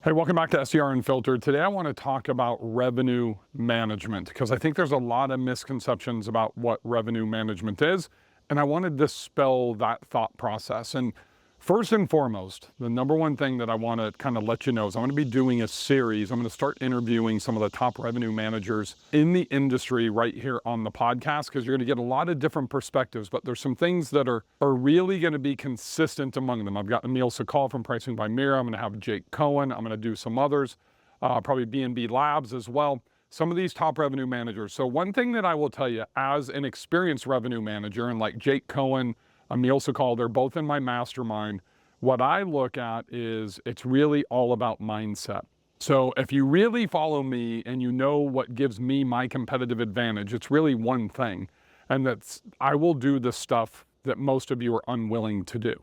Hey, welcome back to SDR Unfiltered. Today I want to talk about revenue management because I think there's a lot of misconceptions about what revenue management is, and I want to dispel that thought process. And first and foremost, the number one thing that I want to kind of let you know is I'm going to be doing a series. I'm going to start interviewing some of the top revenue managers in the industry right here on the podcast because you're going to get a lot of different perspectives, but there's some things that are really going to be consistent among them. I've got Emile Sakhel from Pricing by Mira. I'm going to have Jake Cohen. I'm going to do some others, probably B&B Labs as well. Some of these top revenue managers. So one thing that I will tell you as an experienced revenue manager, and like Jake Cohen, Emile Sakhel, they're both in my mastermind. What I look at is it's really all about mindset. So if you really follow me and you know what gives me my competitive advantage, it's really one thing, and that's I will do the stuff that most of you are unwilling to do.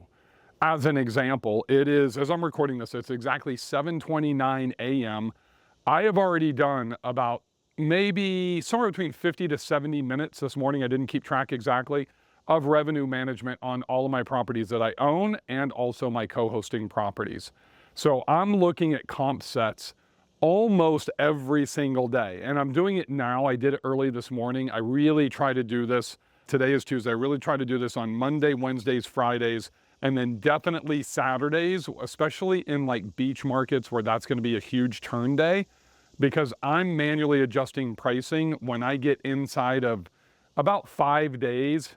As an example, it is, as I'm recording this, it's exactly 7:29 a.m. I have already done about maybe somewhere between 50 to 70 minutes this morning. I didn't keep track exactly of revenue management on all of my properties that I own and also my co-hosting properties. So I'm looking at comp sets almost every single day, and I'm doing it now. I did it early this morning. I really try to do this. Today is Tuesday. I really try to do this on Monday, Wednesdays, Fridays, and then definitely Saturdays, especially in like beach markets where that's going to be a huge turn day, because I'm manually adjusting pricing when I get inside of about 5 days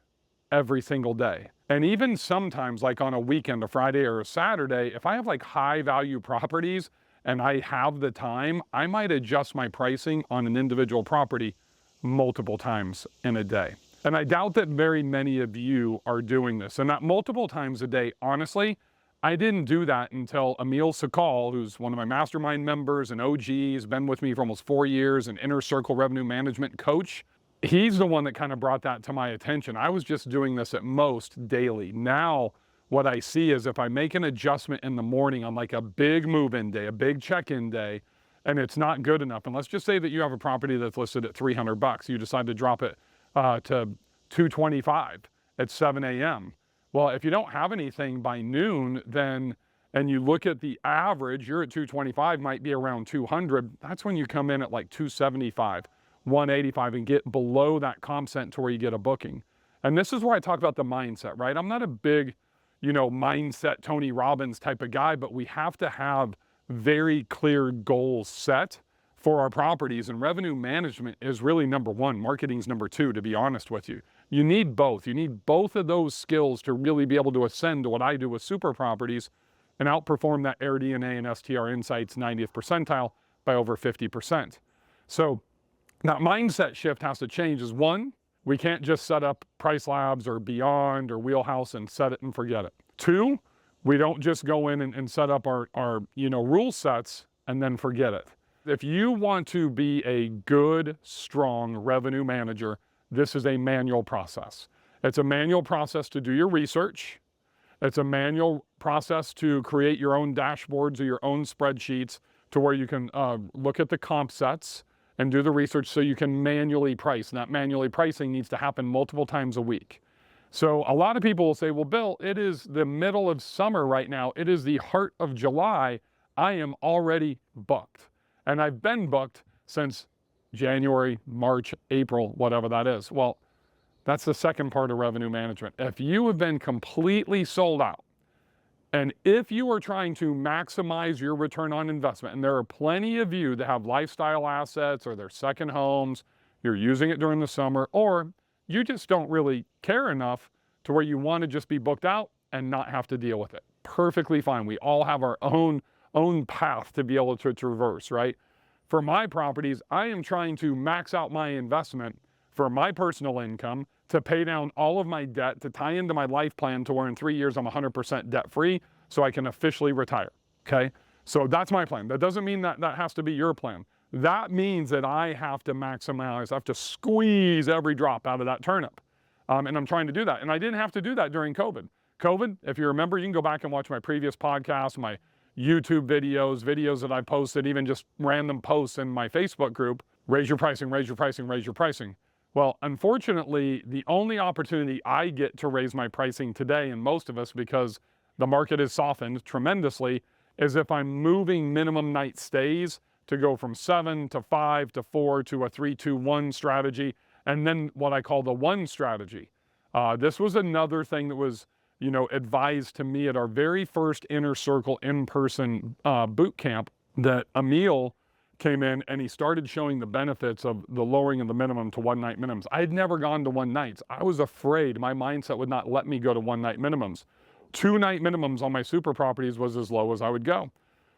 every single day. And even sometimes like on a weekend, a Friday or a Saturday, if I have like high value properties and I have the time, I might adjust my pricing on an individual property multiple times in a day. And I doubt that very many of you are doing this. And that multiple times a day, honestly, I didn't do that until Emile Sakhel, who's one of my mastermind members and OG, has been with me for almost 4 years, an inner circle revenue management coach. He's the one that kind of brought that to my attention. I was just doing this at most daily. Now, what I see is if I make an adjustment in the morning on like a big move-in day, a big check-in day, and it's not good enough, and let's just say that you have a property that's listed at $300, you decide to drop it to $225 at 7 a.m. Well, if you don't have anything by noon, then, and you look at the average, you're at 225, might be around 200. That's when you come in at like 275. 185 and get below that comp set to where you get a booking. And this is where I talk about the mindset, right? I'm not a big, mindset Tony Robbins type of guy, but we have to have very clear goals set for our properties, and revenue management is really number one. Marketing is number two, to be honest with you. You need both. You need both of those skills to really be able to ascend to what I do with super properties and outperform that AirDNA and STR Insights 90th percentile by over 50%. So that mindset shift has to change is one, we can't just set up Price Labs or Beyond or Wheelhouse and set it and forget it. Two, we don't just go in and set up our rule sets and then forget it. If you want to be a good, strong revenue manager, this is a manual process. It's a manual process to do your research. It's a manual process to create your own dashboards or your own spreadsheets to where you can look at the comp sets and do the research so you can manually price. And that manually pricing needs to happen multiple times a week. So a lot of people will say, well, Bill, it is the middle of summer right now. It is the heart of July. I am already booked. And I've been booked since January, March, April, whatever that is. Well, that's the second part of revenue management. If you have been completely sold out, and if you are trying to maximize your return on investment, and there are plenty of you that have lifestyle assets or their second homes, you're using it during the summer, or you just don't really care enough to where you want to just be booked out and not have to deal with it. Perfectly fine. We all have our own path to be able to traverse, right? For my properties, I am trying to max out my investment for my personal income to pay down all of my debt, to tie into my life plan to where in 3 years I'm 100% debt free so I can officially retire, okay? So that's my plan. That doesn't mean that has to be your plan. That means that I have to maximize, I have to squeeze every drop out of that turnip. And I'm trying to do that. And I didn't have to do that during COVID. COVID, if you remember, you can go back and watch my previous podcasts, my YouTube videos that I posted, even just random posts in my Facebook group. Raise your pricing, raise your pricing, raise your pricing. Well, unfortunately, the only opportunity I get to raise my pricing today, and most of us, because the market has softened tremendously, is if I'm moving minimum night stays to go from 7 to 5 to 4 to a 3-2-1 strategy, and then what I call the one strategy. This was another thing that was, advised to me at our very first Inner Circle in-person boot camp, that Emile came in and he started showing the benefits of the lowering of the minimum to one night minimums. I had never gone to one nights. I was afraid. My mindset would not let me go to one night minimums. 2-night minimums on my super properties was as low as I would go.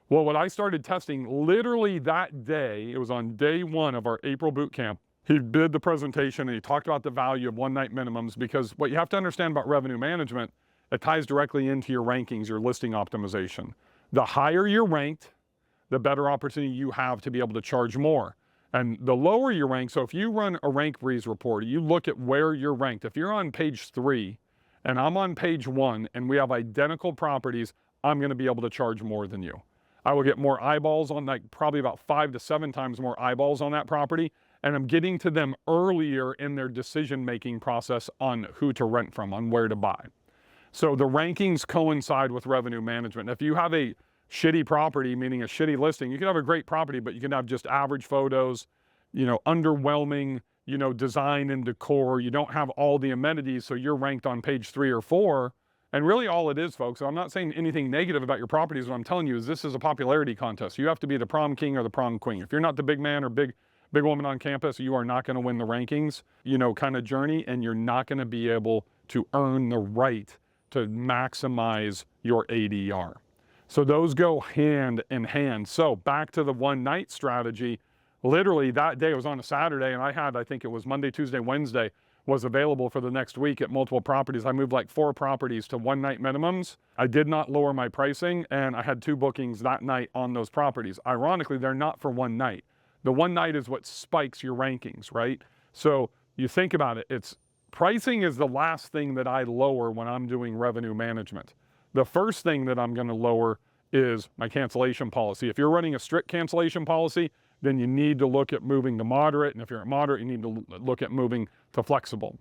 Well, what I started testing literally that day, it was on day 1 of our April boot camp, he did the presentation and he talked about the value of one-night minimums, because what you have to understand about revenue management, it ties directly into your rankings, your listing optimization. The higher you're ranked, the better opportunity you have to be able to charge more. And the lower you rank, so if you run a rank breeze report, you look at where you're ranked. If you're on page 3 and I'm on page 1 and we have identical properties, I'm going to be able to charge more than you. I will get more eyeballs on, like probably about 5 to 7 times more eyeballs on that property. And I'm getting to them earlier in their decision-making process on who to rent from, on where to buy. So the rankings coincide with revenue management. If you have a shitty property, meaning a shitty listing, you can have a great property, but you can have just average photos, underwhelming, design and decor. You don't have all the amenities, so you're ranked on page 3 or 4. And really all it is, folks, I'm not saying anything negative about your properties. What I'm telling you is this is a popularity contest. You have to be the prom king or the prom queen. If you're not the big man or big woman on campus, you are not going to win the rankings, kind of journey, and you're not going to be able to earn the right to maximize your ADR. So those go hand in hand. So back to the one night strategy, literally that day, it was on a Saturday, and I think it was Monday, Tuesday, Wednesday, was available for the next week at multiple properties. I moved like 4 properties to one night minimums. I did not lower my pricing, and I had 2 bookings that night on those properties. Ironically, they're not for one night. The one night is what spikes your rankings, right? So you think about it, pricing is the last thing that I lower when I'm doing revenue management. The first thing that I'm going to lower is my cancellation policy. If you're running a strict cancellation policy, then you need to look at moving to moderate. And if you're at moderate, you need to look at moving to flexible.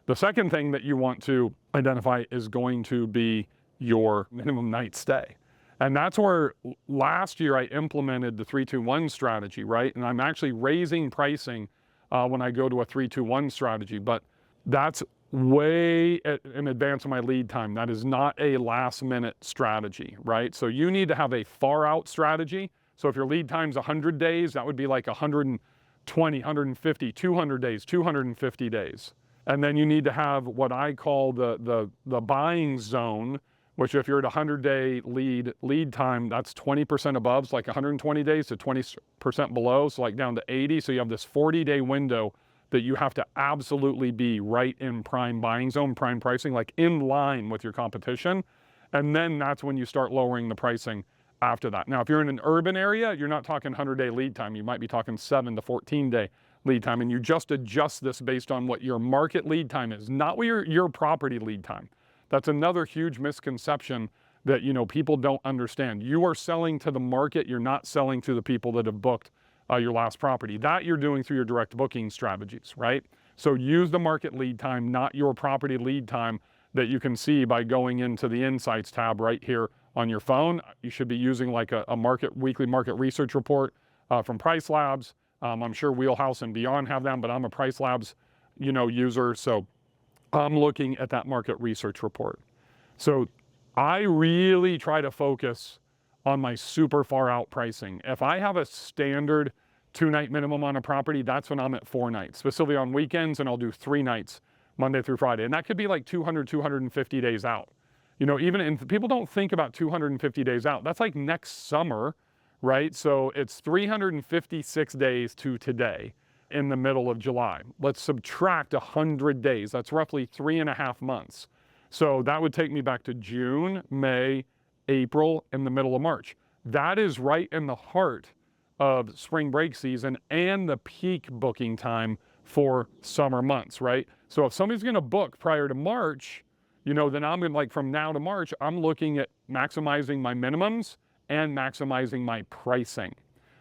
The second thing that you want to identify is going to be your minimum night stay. And that's where last year I implemented the 3-2-1 strategy, right? And I'm actually raising pricing when I go to a 3-2-1 strategy, but that's way in advance of my lead time. That is not a last minute strategy, right? So you need to have a far out strategy. So if your lead time's 100 days, that would be like 120, 150, 200 days, 250 days. And then you need to have what I call the buying zone, which if you're at 100-day lead time, that's 20% above, so like 120 days to 20% below, so like down to 80. So you have this 40-day window that you have to absolutely be right in prime buying zone, prime pricing, like in line with your competition. And then that's when you start lowering the pricing after that. Now, if you're in an urban area, you're not talking 100-day lead time. You might be talking 7 to 14-day lead time, and you just adjust this based on what your market lead time is, not what your property lead time. That's another huge misconception that people don't understand. You are selling to the market. You're not selling to the people that have booked your last property. That you're doing through your direct booking strategies, right? So use the market lead time, not your property lead time, that you can see by going into the Insights tab right here on your phone. You should be using like a weekly market research report from Price Labs. I'm sure Wheelhouse and Beyond have them, but I'm a Price Labs, user. So I'm looking at that market research report. So I really try to focus on my super far out pricing. If I have a standard 2-night minimum on a property, that's when I'm at 4 nights, specifically on weekends, and I'll do 3 nights, Monday through Friday. And that could be like 200, 250 days out. And people don't think about 250 days out. That's like next summer, right? So it's 356 days to today in the middle of July. Let's subtract 100 days. That's roughly 3.5 months. So that would take me back to June, May, April, and the middle of March. That is right in the heart of spring break season and the peak booking time for summer months, right? So if somebody's going to book prior to March, then I'm going to, like, from now to March, I'm looking at maximizing my minimums and maximizing my pricing,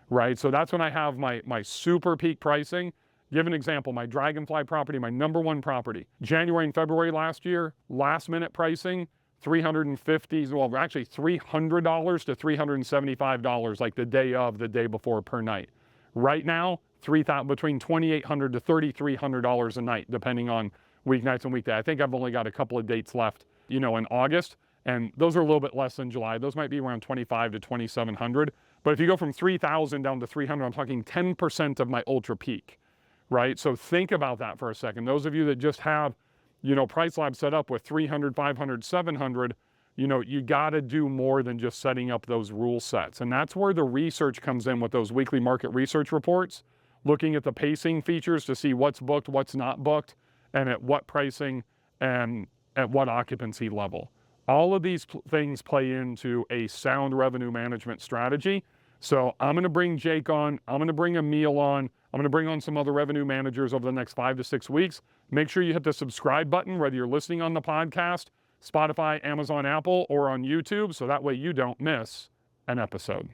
right? So that's when I have my super peak pricing. Give an example, my Dragonfly property, my #1 property, January and February last year, last minute pricing, $350, well, actually $300 to $375, like the day before per night. Right now, between $2,800 to $3,300 a night, depending on weeknights and weekday. I think I've only got a couple of dates left, in August, and those are a little bit less than July. Those might be around $2,500 to $2,700. But if you go from 3,000 down to 300, I'm talking 10% of my ultra peak, right? So think about that for a second. Those of you that just have, Price Lab set up with 300, 500, 700, you got to do more than just setting up those rule sets. And that's where the research comes in with those weekly market research reports, looking at the pacing features to see what's booked, what's not booked, and at what pricing and at what occupancy level. All of these things play into a sound revenue management strategy. So I'm going to bring Jake on. I'm going to bring Emile on. I'm going to bring on some other revenue managers over the next 5 to 6 weeks. Make sure you hit the subscribe button, whether you're listening on the podcast, Spotify, Amazon, Apple, or on YouTube, so that way you don't miss an episode.